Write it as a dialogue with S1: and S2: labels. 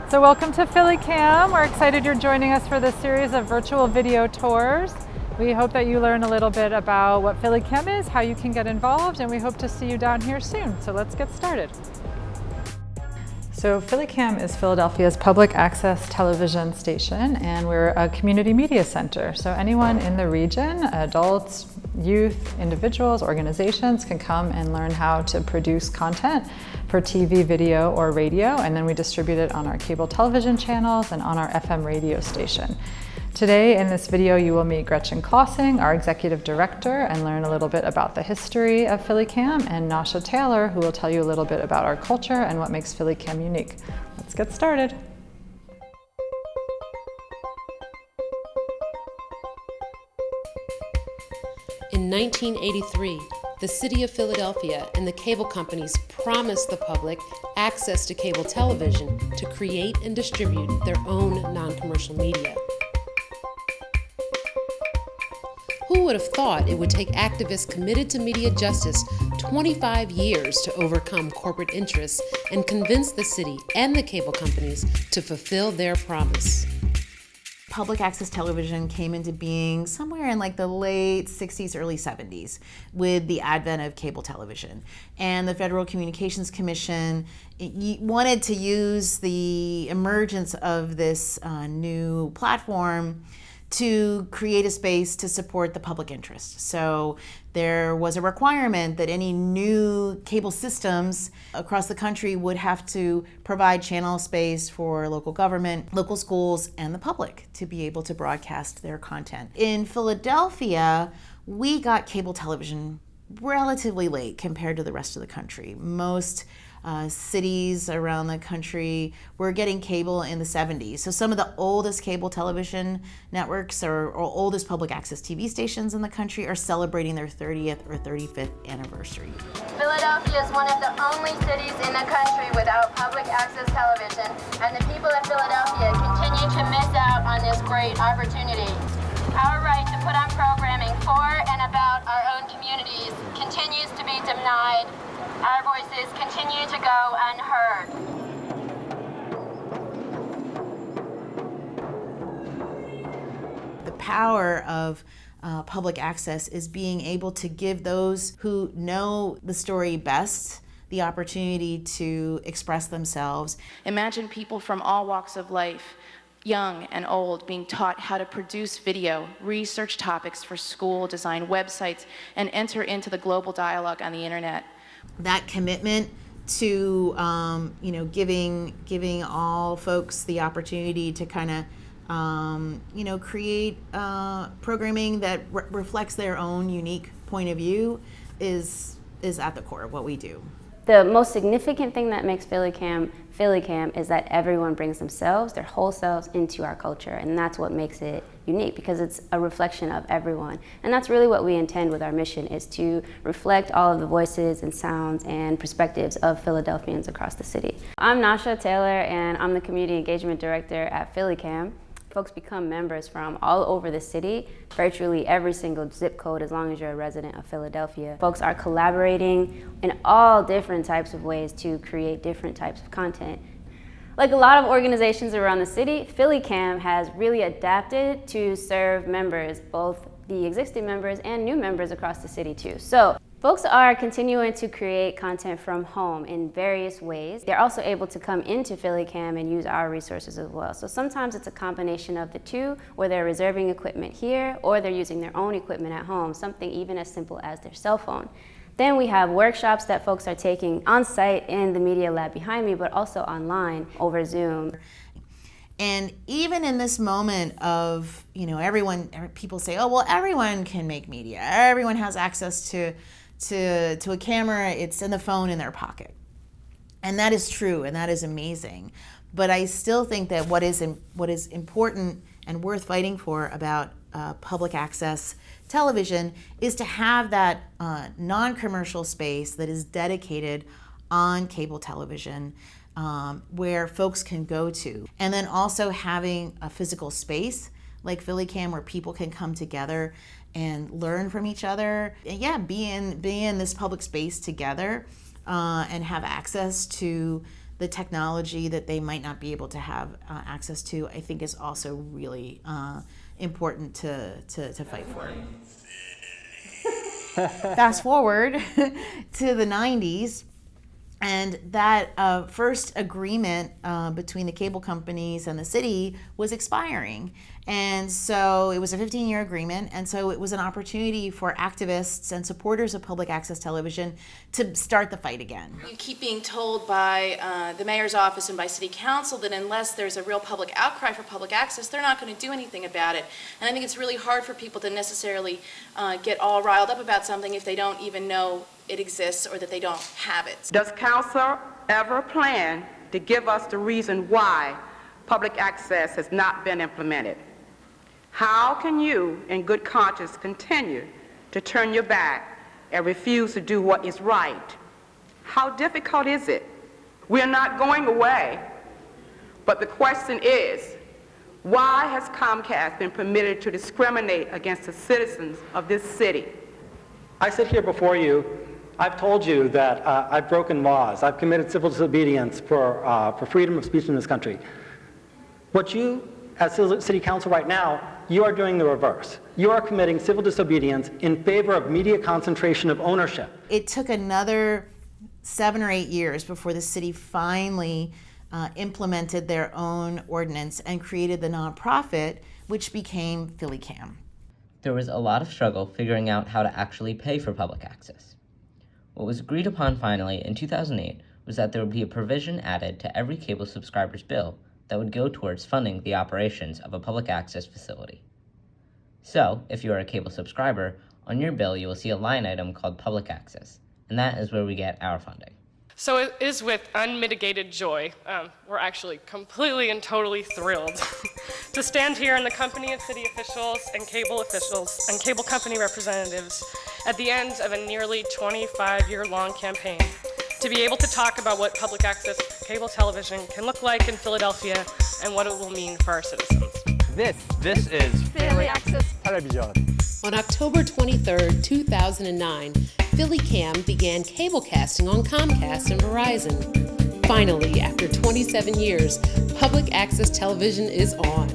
S1: So welcome to PhillyCAM. We're excited you're joining us for this series of virtual video tours. We hope that you learn a little bit about what PhillyCAM is, how you can get involved, and we hope to see you down here soon. So let's get started. So PhillyCAM is Philadelphia's public access television station, and we're a community media center. So anyone in the region, adults, youth, individuals, organizations can come and learn how to produce content for TV, video, or radio, and then we distribute it on our cable television channels and on our FM radio station. Today in this video you will meet Gretchen Klossing, our executive director, and learn a little bit about the history of PhillyCAM, and Nasha Taylor, who will tell you a little bit about our culture and what makes PhillyCAM unique. Let's get started.
S2: In 1983, the city of Philadelphia and the cable companies promised the public access to cable television to create and distribute their own non-commercial media. Who would have thought it would take activists committed to media justice 25 years to overcome corporate interests and convince the city and the cable companies to fulfill their promise?
S3: Public access television came into being somewhere in like the late 60s, early 70s with the advent of cable television. And the Federal Communications Commission wanted to use the emergence of this new platform to create a space to support the public interest. So there was a requirement that any new cable systems across the country would have to provide channel space for local government, local schools, and the public to be able to broadcast their content. In Philadelphia, we got cable television relatively late compared to the rest of the country. Most cities around the country were getting cable in the 70s. So some of the oldest cable television networks or oldest public access TV stations in the country are celebrating their 30th or 35th anniversary.
S4: Philadelphia is one of the only cities in the country without public access television, and the people of Philadelphia continue to miss out on this great opportunity. Our right to put on programming for and about our own communities continues to be denied. Our voices continue to go unheard.
S3: The power of public access is being able to give those who know the story best the opportunity to express themselves.
S5: Imagine people from all walks of life, young and old, being taught how to produce video, research topics for school, design websites, and enter into the global dialogue on the internet.
S3: That commitment to giving all folks the opportunity to kind of create programming that reflects their own unique point of view is at the core of what we do.
S6: The most significant thing that makes PhillyCAM is that everyone brings themselves, their whole selves, into our culture, and that's what makes it unique, because it's a reflection of everyone. And that's really what we intend with our mission, is to reflect all of the voices and sounds and perspectives of Philadelphians across the city. I'm Nasha Taylor, and I'm the Community Engagement Director at PhillyCAM. Folks become members from all over the city, virtually every single zip code, as long as you're a resident of Philadelphia. Folks are collaborating in all different types of ways to create different types of content. Like a lot of organizations around the city, PhillyCAM has really adapted to serve members, both the existing members and new members across the city too. So folks are continuing to create content from home in various ways. They're also able to come into PhillyCAM and use our resources as well. So sometimes it's a combination of the two, where they're reserving equipment here or they're using their own equipment at home, something even as simple as their cell phone. Then we have workshops that folks are taking on site in the media lab behind me, but also online over Zoom.
S3: And even in this moment of, people say, oh, well, everyone can make media. Everyone has access to a camera. It's in the phone in their pocket. And that is true, and that is amazing. But I still think that what is important and worth fighting for about public access television is to have that non-commercial space that is dedicated on cable television, where folks can go to. And then also having a physical space like PhillyCAM where people can come together and learn from each other. And be in this public space together and have access to the technology that they might not be able to have access to, I think is also really important to fight for. Fast forward to the 90s, and that first agreement between the cable companies and the city was expiring. And so it was a 15-year agreement, and so it was an opportunity for activists and supporters of public access television to start the fight again.
S5: You keep being told by the mayor's office and by city council that unless there's a real public outcry for public access, they're not going to do anything about it. And I think it's really hard for people to necessarily get all riled up about something if they don't even know it exists or that they don't have it.
S7: Does council ever plan to give us the reason why public access has not been implemented? How can you, in good conscience, continue to turn your back and refuse to do what is right? How difficult is it? We're not going away. But the question is, why has Comcast been permitted to discriminate against the citizens of this city?
S8: I sit here before you. I've told you that I've broken laws. I've committed civil disobedience for freedom of speech in this country. What you, as City Council right now, you are doing the reverse. You are committing civil disobedience in favor of media concentration of ownership.
S3: It took another 7 or 8 years before the city finally implemented their own ordinance and created the nonprofit, which became PhillyCAM.
S9: There was a lot of struggle figuring out how to actually pay for public access. What was agreed upon finally in 2008 was that there would be a provision added to every cable subscriber's bill that would go towards funding the operations of a public access facility. So, if you are a cable subscriber, on your bill you will see a line item called public access, and that is where we get our funding.
S10: So it is with unmitigated joy, we're actually completely and totally thrilled to stand here in the company of city officials and cable company representatives at the end of a nearly 25-year-long campaign to be able to talk about what public access cable television can look like in Philadelphia and what it will mean for our citizens.
S11: This is
S12: Philly Access Television.
S2: On October 23, 2009, PhillyCAM began cablecasting on Comcast and Verizon. Finally, after 27 years, public access television is on.